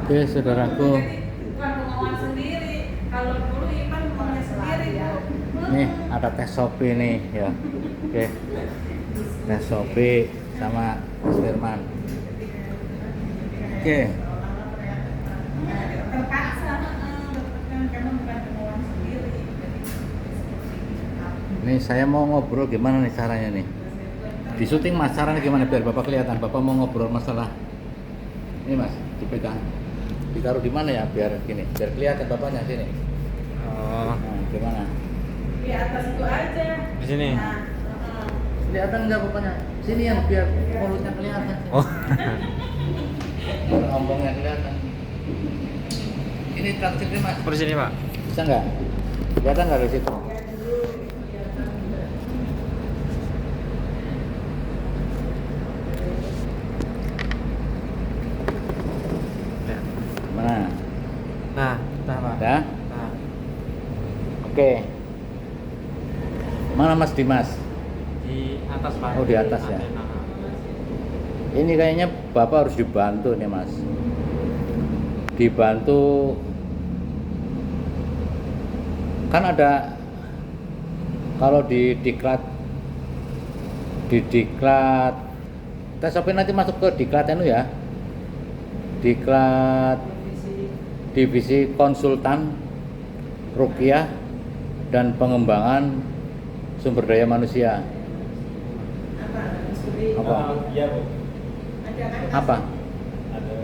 Oke, saudaraku, Bukan kemauan sendiri. Kalau dulu Ipan maunya sendiri tuh. nih ada tes Shopee nih ya. Oke, tes Shopee sama Mas Firman. Oke, Terpaksa, karena bukan kemauan sendiri. nih saya mau ngobrol gimana nih caranya nih. Di syuting Mas, caranya gimana biar Bapak kelihatan? Bapak mau ngobrol masalah ini Mas, dipegang. Ditaruh di mana ya biar gini, biar kelihatan Bapaknya sini. Oh, Nah, gimana? Di atas itu aja. di sini. Nah, Kelihatan nggak Bapaknya? Sini yang biar mulutnya kelihatan. Oh, Ngomongnya kelihatan. Ini traktirnya Mas. di sini Pak. Bisa nggak? Kelihatan nggak dari situ? Ya. Mana? Nah, Pak. Ada? Nah, Oke. Mana Mas Dimas? di atas Pak. Oh, di atas ya. Antena. Ini kayaknya Bapak harus dibantu nih Mas. Dibantu. Kan ada kalau di diklat tes Shopee nanti masuk ke diklat itu ya. Diklat divisi konsultan ruqyah dan pengembangan sumber daya manusia. Apa? Iya Bu, ada kan Apa? ada.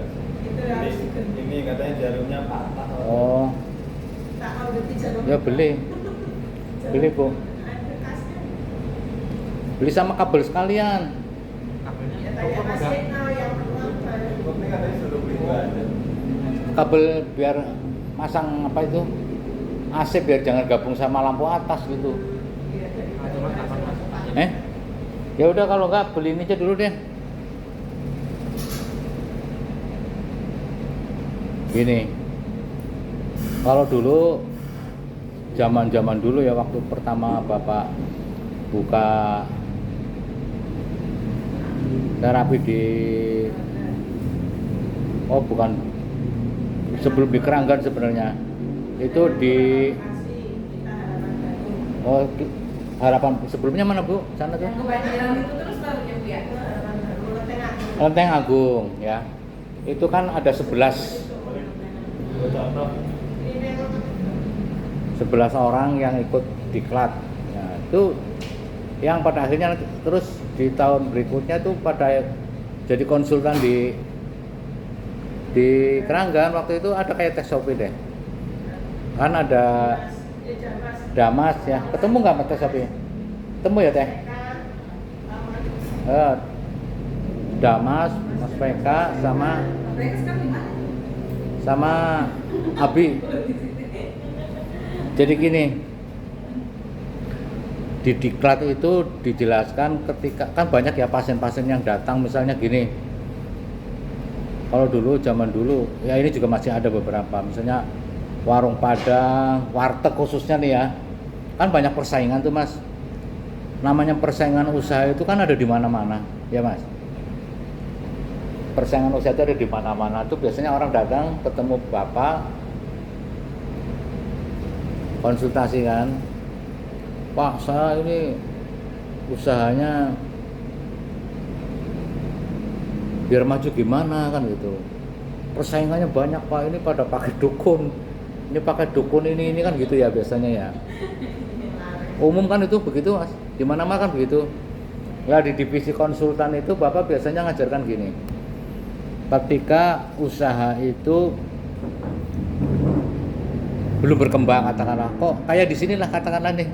itu harus Ini katanya jarumnya patah. Oh, tak audit jarum. ya beli Bu. Ada kasnya. Beli sama kabel sekalian. Kabelnya. Ya tanya kasnya yang apa? Ini katanya suruh beli juga ada. Kabel biar masang apa itu? AC biar jangan gabung sama lampu atas gitu. Iya, dari Ah, cuma kapan Mas? Ya udah kalau nggak beli ini aja dulu deh. Gini. Kalau dulu zaman dulu ya waktu pertama Bapak buka terapi di bukan sebelum di Keranggan sebenarnya. Itu di Harapan sebelumnya mana Bu? Sana tuh. Yang kebanjiran itu terus baru ya Bu ya? Lenteng Agung ya. Itu kan ada 11 orang yang ikut diklat. Ya, itu yang pada akhirnya terus di tahun berikutnya tuh pada jadi konsultan di Keranggan. Waktu itu ada kayak tes Shopee deh. Kan ada Damas ya. Ketemu nggak sama tes Shopee? Ketemu ya Teh? Damas, Mas PK Mereka sekarang di mana? sama Abi. Jadi gini, di diklat itu dijelaskan ketika kan banyak ya pasien-pasien yang datang misalnya gini. Kalau dulu zaman dulu ya ini juga masih ada beberapa misalnya warung Padang, warteg khususnya nih ya. Kan banyak persaingan tuh Mas. Namanya persaingan usaha itu kan ada di mana-mana, ya Mas. Persaingan usaha itu ada di mana-mana. Tuh biasanya orang datang ketemu Bapak konsultasi kan. Pak, saya ini usahanya biar maju gimana kan gitu. Persaingannya banyak Pak, ini pada pakai dukun. Ini pakai dukun ini kan gitu ya biasanya ya. Umum kan itu begitu Mas. Di mana-mana kan begitu. Ya di divisi konsultan itu Bapak biasanya ngajarkan gini. Ketika usaha itu belum berkembang katakanlah, kok kayak di sinilah katakanlah nih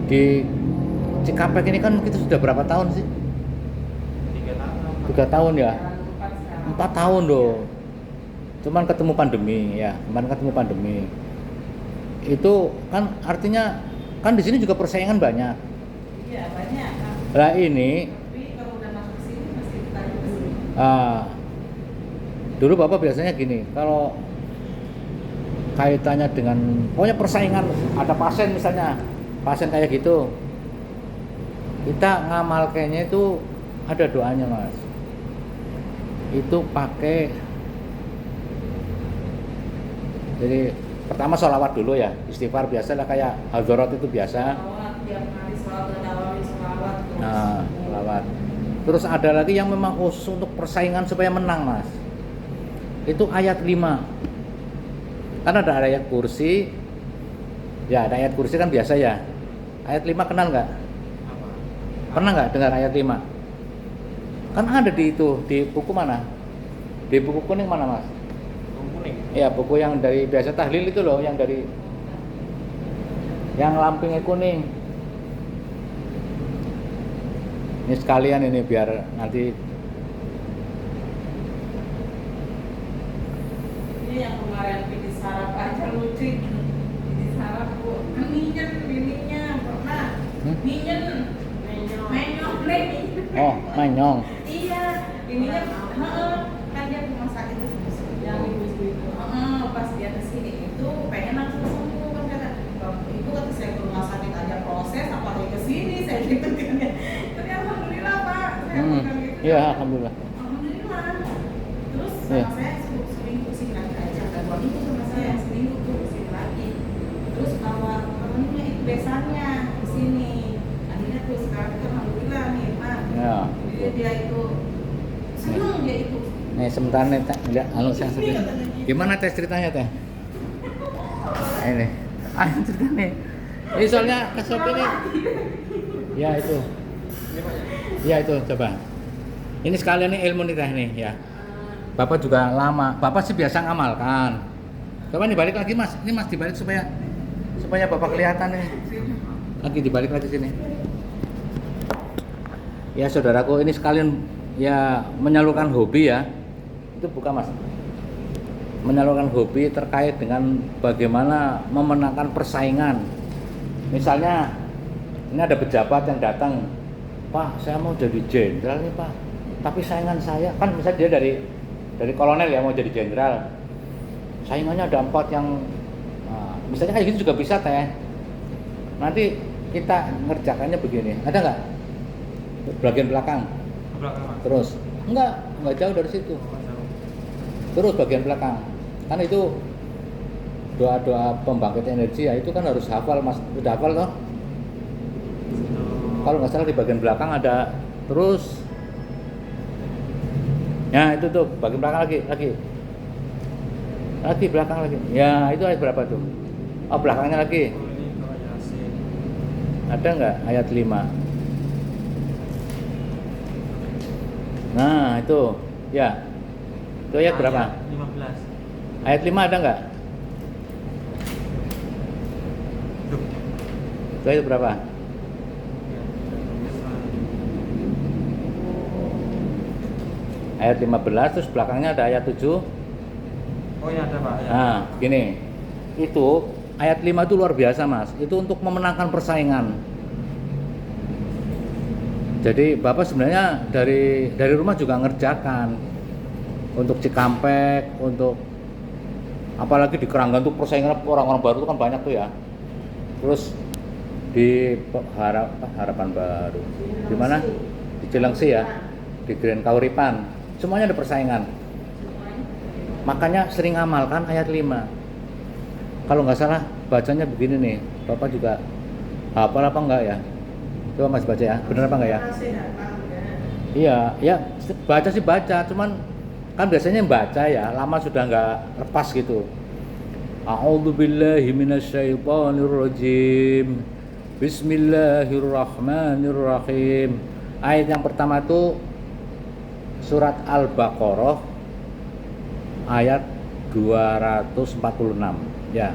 di Cikampek ini kan kita sudah berapa tahun sih? 3 tahun ya? 4 tahun loh. Cuman ketemu pandemi ya, kemarin ketemu pandemi. Itu kan artinya kan di sini juga persaingan banyak. Iya banyak. Lah ini Tapi kalau udah masuk ke sini pasti ditarik ke sini. dulu Bapak biasanya gini, kalau kaitannya dengan pokoknya persaingan, ada pasien misalnya, pasien kayak gitu, kita ngamal kayaknya itu ada doanya Mas. Itu pakai Jadi pertama sholawat dulu ya, istighfar biasa lah kayak hadzarot itu biasa. Sholawat tiap hari, sholawat awalin sholawat terus. Nah, sholawat. Terus ada lagi yang memang khusus untuk persaingan supaya menang mas. Itu ayat 5. Kan ada ayat kursi. Ya ada ayat kursi kan biasa ya. Ayat 5 kenal nggak? Apa? Pernah nggak dengar ayat 5? Kan ada di itu, di buku mana? Di buku kuning mana mas? Kuning. Iya buku yang dari biasa tahlil itu loh, yang dari yang lampingnya kuning. Ini sekalian ini biar nanti Ini yang kemarin di sarap aja lucu. Di sarap bu, ininya pernah. Minyen, menyong. oh manyong. Iya, ininya, kan dia rumah sakit itu yang ibu-ibu itu. Pas dia kesini itu pengen langsung sembuh kan kata, ibu kata saya ke rumah sakit aja proses, apalagi kesini saya gitu kan. Tapi alhamdulillah pak, saya bukan gitu. Iya alhamdulillah. Alhamdulillah. Terus Iya. sama saya seminggu sini lagi aja, kan 2 minggu sama saya seminggu tuh kesini lagi. Terus bawa namanya itu besannya ke sini. Akhirnya tuh sekarang itu alhamdulillah nih pak. Ya. Jadi dia itu seneng dia itu. Nih sebentar nih teh, lihat anu saya sedih. Gimana teh ceritanya teh? Ini, ayo cerita nih. Ini soalnya kesep ini. Ya itu. Ya itu coba. Ini sekalian nih ilmu nih teh nih ya. Bapak juga lama. Bapak sih biasa ngamalkan. Coba nih balik lagi mas. Ini mas dibalik supaya bapak kelihatan nih. Lagi dibalik lagi sini. Ya saudaraku ini sekalian ya menyalurkan hobi ya. Itu bukan mas. Menyalurkan hobi terkait dengan bagaimana memenangkan persaingan. Misalnya ini ada pejabat yang datang, Pak saya mau jadi jenderal nih Pak. Tapi saingan saya kan misalnya dia dari kolonel ya mau jadi jenderal. Saingannya ada 4 yang misalnya kayak gitu juga bisa teh. Nanti kita ngerjakannya begini. Ada nggak? Bagian belakang. Belakang mas. Terus enggak jauh dari situ. Terus bagian belakang. Kan itu doa-doa pembangkit energi ya itu kan harus hafal mas. Udah hafal toh? Kalau nggak salah di bagian belakang ada terus. Ya itu tuh bagian belakang lagi belakang lagi. Ya itu ayat berapa tuh? Oh belakangnya lagi. Ada nggak ayat 5? Nah itu ya itu ayat berapa? 15. Ayat 5 ada nggak? Itu ayat berapa? Ayat 15 terus belakangnya ada ayat 7. Oh ya ada pak ya. Nah gini, itu ayat 5 itu luar biasa mas. Itu untuk memenangkan persaingan. Jadi bapak sebenarnya dari rumah juga ngerjakan untuk Cikampek, untuk apalagi di Keranggan tuh persaingan orang-orang baru itu kan banyak tuh ya. Terus di Harapan Baru, di mana? Di Cilengsi ya, di Grand Kauripan, semuanya ada persaingan. Makanya sering amalkan ayat 5. Kalau nggak salah bacanya begini nih, bapak juga hafal apa enggak ya? Coba mas baca ya, benar apa enggak ya? Iya, ya baca sih baca, cuman kan biasanya baca ya, lama sudah nggak lepas gitu. A'udzubillahi minasyaitonirrajim. Bismillahirrahmanirrahim. Ayat yang pertama itu surat Al-Baqarah ayat 246 ya.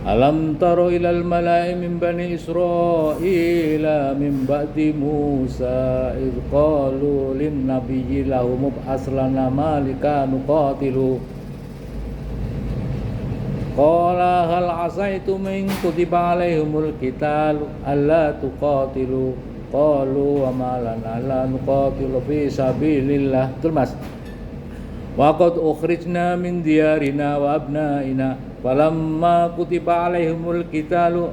Alam taro ilal mala'i min bani Israila min ba'di Musa idh qalu lin nabiyyi lahum ub'ats lana malika nuqatilu qala hal asaitum in kutiba alaihimul qital alla tuqatilu qalu wa ma lana la nuqatilu fi sabilillah. Betul Mas? Wa qad ukhrijna min diyarina wa abnaina falamma kutiba alaihimul qitalu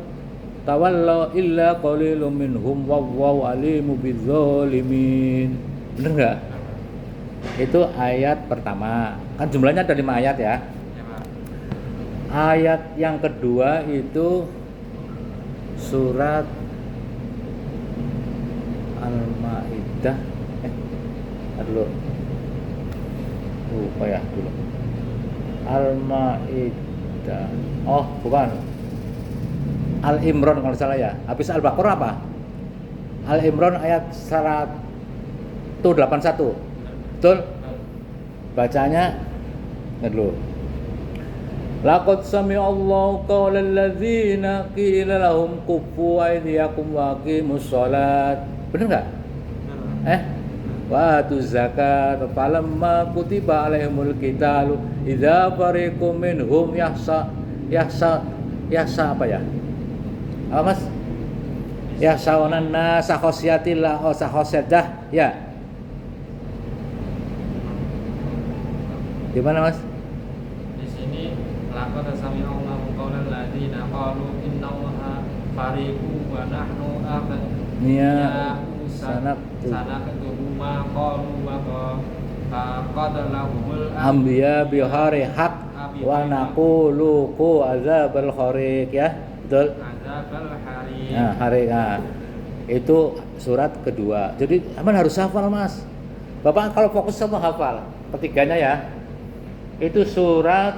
tawallaw illa qalilum minhum wallahu alimu bizzalimin. Bener enggak? Itu ayat pertama. Kan jumlahnya ada 5 ayat ya. Ayat yang kedua itu surat Al-Maidah. Dulu. Lupa ya dulu. Al-Maidah. Oh, bukan. Al-Imran kalau salah ya. Habis Al-Baqarah apa? Al-Imran ayat 181. Betul? Bacanya dulu. Laqad sami'allahu qaulal ladzina qila lahum kuffu aydiyakum wa aqimus shalat. Benar enggak? Wa atuz zakat falamma kutiba alaihimul qitalu idza fariqum minhum yahsa apa ya? Apa Mas? Yahsaunan nasa khosyatillah wa sakhosyadah ya. Gimana Mas? Di sini laqad sami'allahu qaulal ladzina qalu innallaha fariqu wa nahnu akhad. Iya. Sanaktubu ma qalu wa qad lahumul Ambiya bihari haq wa naqulu qu azabal khariq ya. Betul? azabal hari. Nah, hari itu surat kedua. Jadi aman harus hafal Mas. Bapak kalau fokus sama hafal. Ketiganya ya. Itu surat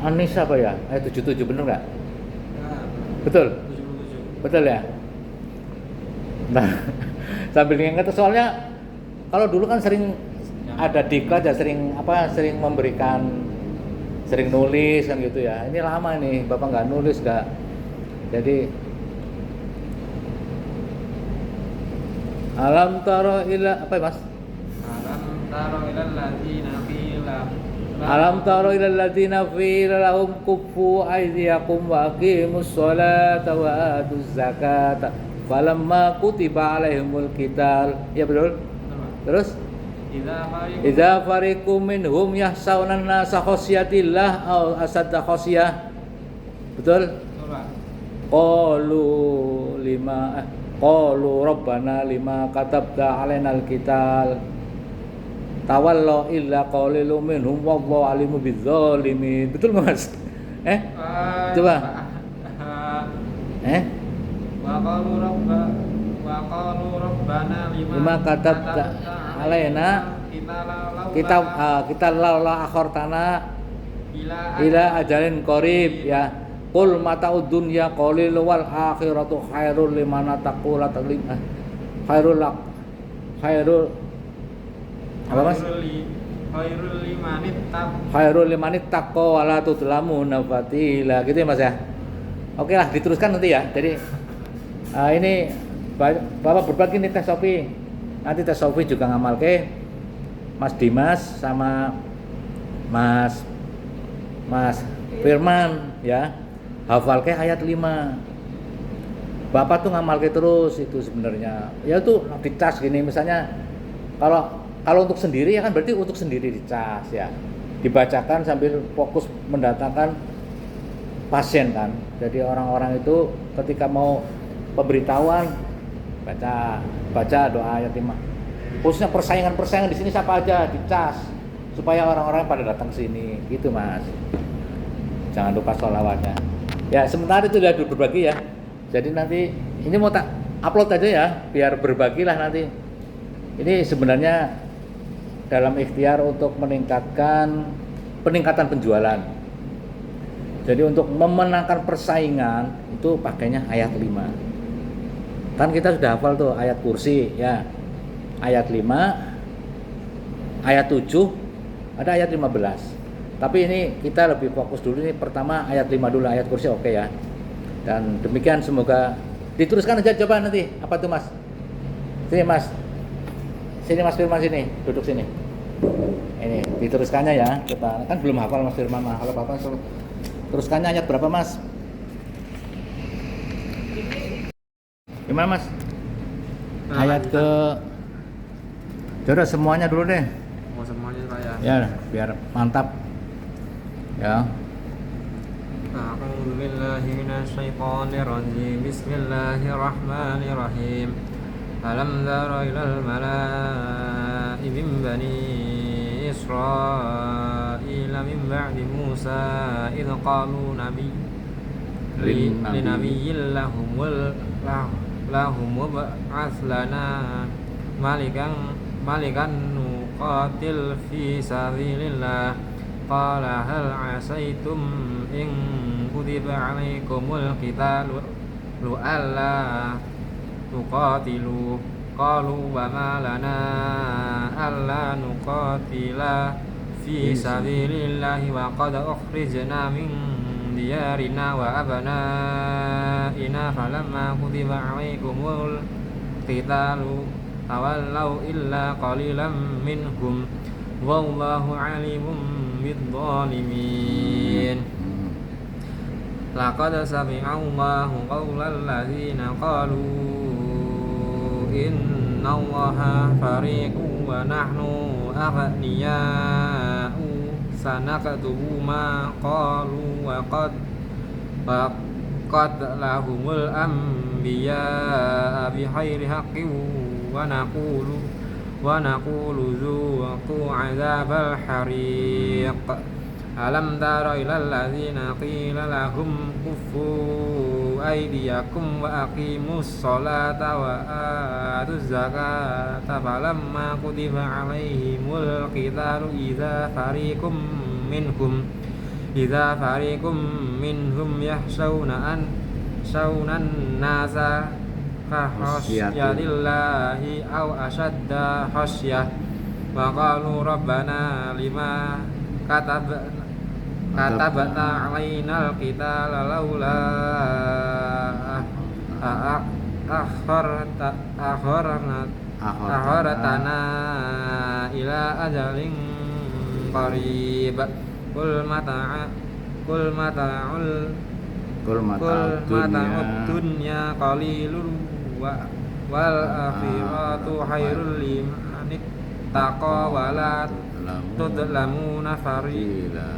An-Nisa apa ya? Ayat 77 benar enggak? Nah, Betul? 77. Betul ya? Nah, sambil ingat soalnya kalau dulu kan sering ada diklat ya, sering memberikan, sering nulis kan gitu ya. Ini lama nih, Bapak nggak nulis nggak. Jadi alam taro ila apa ya Mas? Alam taro ilal ladzina qila lahum kuffu aydiyakum wa aqimus sholata wa atuz zakata falamma kutiba alaihimul qital. Ya betul? Terus idza fariqum minhum yahsaunan nasa khosyatillah aw asadda khosyah. Betul? Qalu rabbana lima katabta alainal qital tawallo illa qalilum minhum wallahu alimu bizzalimin. Betul Mas? Coba. Wa qalu rabbana lima katabta alaina kita laula akhortana ila ajalin qarib ya. Qul mata'ud dunya qalil wal akhiratu khairul liman taqula khairul apa Mas? Khairul limanit taqwa wala tudlamuna fatila. Gitu ya Mas ya. Oke lah, diteruskan nanti ya. Jadi ini Bapak berbagi nih tes Sofi. Nanti tes Sofi juga ngamal ke Mas Dimas sama Mas Firman ya. Hafal ke ayat 5. Bapak tuh ngamal ke terus itu sebenarnya. Ya tuh dicas gini misalnya kalau untuk sendiri ya kan berarti untuk sendiri dicas ya. Dibacakan sambil fokus mendatangkan pasien kan. Jadi orang-orang itu ketika mau pemberitahuan baca doa ayat 5. Khususnya persaingan di sini siapa aja dicas supaya orang-orang pada datang sini gitu Mas. Jangan lupa sholawatnya. Ya sementara itu udah berbagi ya. Jadi nanti ini mau tak upload aja ya biar berbagilah nanti. Ini sebenarnya dalam ikhtiar untuk peningkatan penjualan. Jadi untuk memenangkan persaingan itu pakainya ayat 5. Kan kita sudah hafal tuh ayat kursi ya. Ayat 5, ayat 7, ada ayat 15. Tapi ini kita lebih fokus dulu nih pertama ayat 5 dulu, ayat kursi oke ya. Dan demikian semoga diteruskan aja coba nanti. Apa tuh Mas? Sini Mas. Sini Mas Firman sini, duduk sini. Ini diteruskannya ya. Coba kan belum hafal Mas Firman mah. Kalau Bapak teruskannya ayat berapa Mas? Gimana Mas? Ayat ke Jodoh semuanya dulu deh. Mau semuanya Pak ya. Ya, biar mantap. Ya. A'udzu billahi minasyaitonir rajim. Bismillahirrahmanirrahim. Alam tara ilal mala'i min bani Israila من بعد موسى إذ قالوا لنبي لهم ابعث لنا ملكا نقاتل في سبيل الله قال هل عسيتم إن كتب عليكم القتال ألا تقاتلوا قالوا وما لنا ألا نقاتل في سبيل الله وقد أخرجنا من ديارنا وأبنائنا فلما كتب عليكم القتال تولوا إلا قليلا منهم والله عليم بالظالمين لقد سمع الله قول الذين قالوا إن الله فريق ونحن أغنياء سنكتب ما قالوا وقد لهم الأنبياء بغير حق ونقول ذوقوا عذاب الحريق ألم تر إلى الذين قيل لهم كفوا أيديكم وأقيموا الصلاة وآتوا الزكاة فلما كتب عليهم القتال إذا فريق منهم يخشون الناس كخشية الله أو أشد خشية وقالوا ربنا لما كتبت علينا القتال لولا أخرتنا إلى أجل قريب قل متاع الدنيا قليل والآخرة خير لمن اتقى ولا تظلمون فقيلا.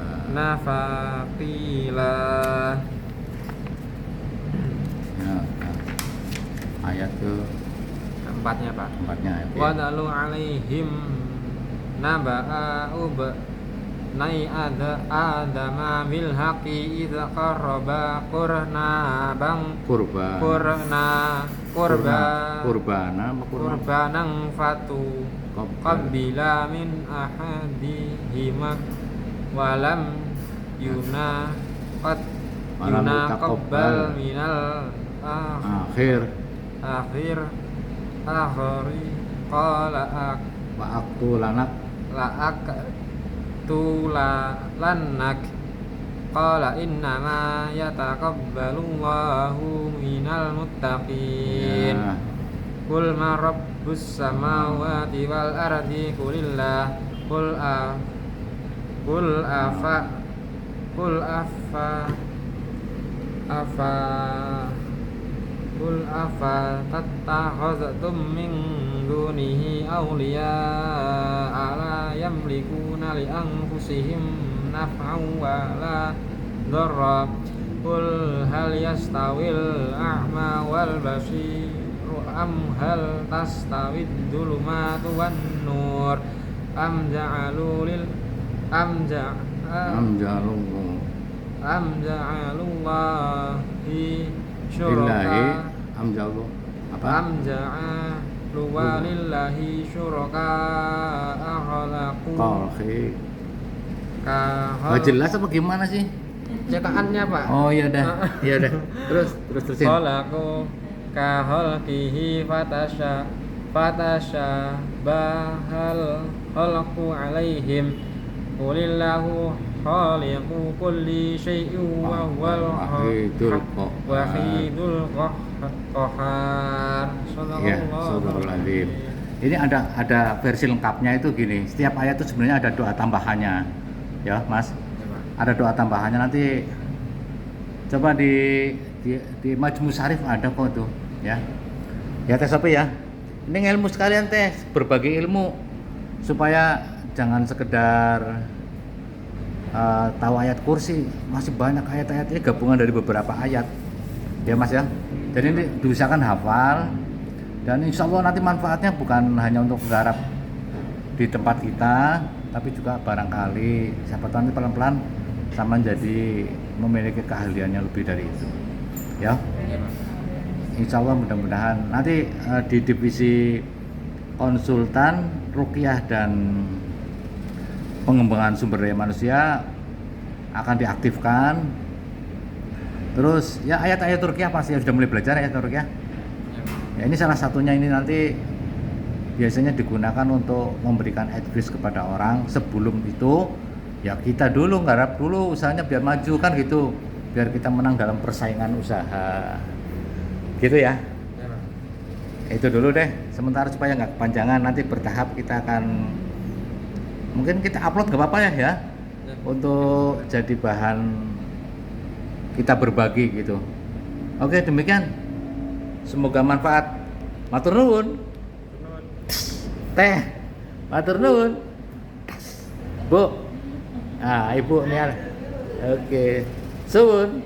Ayat ke Empatnya Pak. ya. Wadalu alaihim naba'a ubnai adama bil haqqi idza qarraba qurbanan fatu qabila min ahadihima walam yunaqabbal minal akhir qala la'aqtulanak qala innama yataqabbalullahu minal muttaqin qul ma rabbus samawati wal ardi qulillah qul afa tattakhaztum min dunihi awliya'a la yamlikuna li anfusihim naf'an wa la dharra qul hal yastawil a'ma wal basiru am hal tastawid dhulumatu wan nur am ja'alullahi syuraka lillahi syuraka khalaqu jelas apa gimana sih cetakannya Pak? Oh iya dah. Terusin. Khalaqu ka khalqihi fatasha bahal khalaqu alaihim qulillahu khaliqu kulli syai'in wa huwal wahidul qahhar. Sadaqallahul. Ini ada versi lengkapnya itu gini. Setiap ayat itu sebenarnya ada doa tambahannya. Ya, Mas. Ada doa tambahannya nanti coba di Majmu Syarif ada kok tuh, ya. Ya tes apa ya? Ini ilmu sekalian tes, berbagi ilmu supaya jangan sekedar tahu ayat kursi, masih banyak ayat-ayatnya gabungan dari beberapa ayat ya Mas ya. Jadi ini diusahakan hafal dan insya Allah nanti manfaatnya bukan hanya untuk menggarap di tempat kita tapi juga barangkali siapa tahu nanti pelan-pelan sama jadi memiliki keahlian yang lebih dari itu ya. Iya, Pak. Insya Allah mudah-mudahan nanti di divisi konsultan ruqyah dan pengembangan sumber daya manusia akan diaktifkan. Terus ya ayat-ayat ruqyah pasti sudah mulai belajar ayat ruqyah. Iya, Pak. Ya ini salah satunya, ini nanti biasanya digunakan untuk memberikan advice kepada orang. Sebelum itu ya kita dulu nggarap dulu usahanya biar maju kan gitu, biar kita menang dalam persaingan usaha gitu ya. Iya, Pak. Itu dulu deh sementara supaya nggak kepanjangan, nanti bertahap kita akan mungkin kita upload nggak apa-apa ya Iya. untuk jadi bahan kita berbagi gitu. Oke, demikian, semoga manfaat. Matur nuwun Benar. teh, matur nuwun Bu. Ibu nih. Oke, suwun.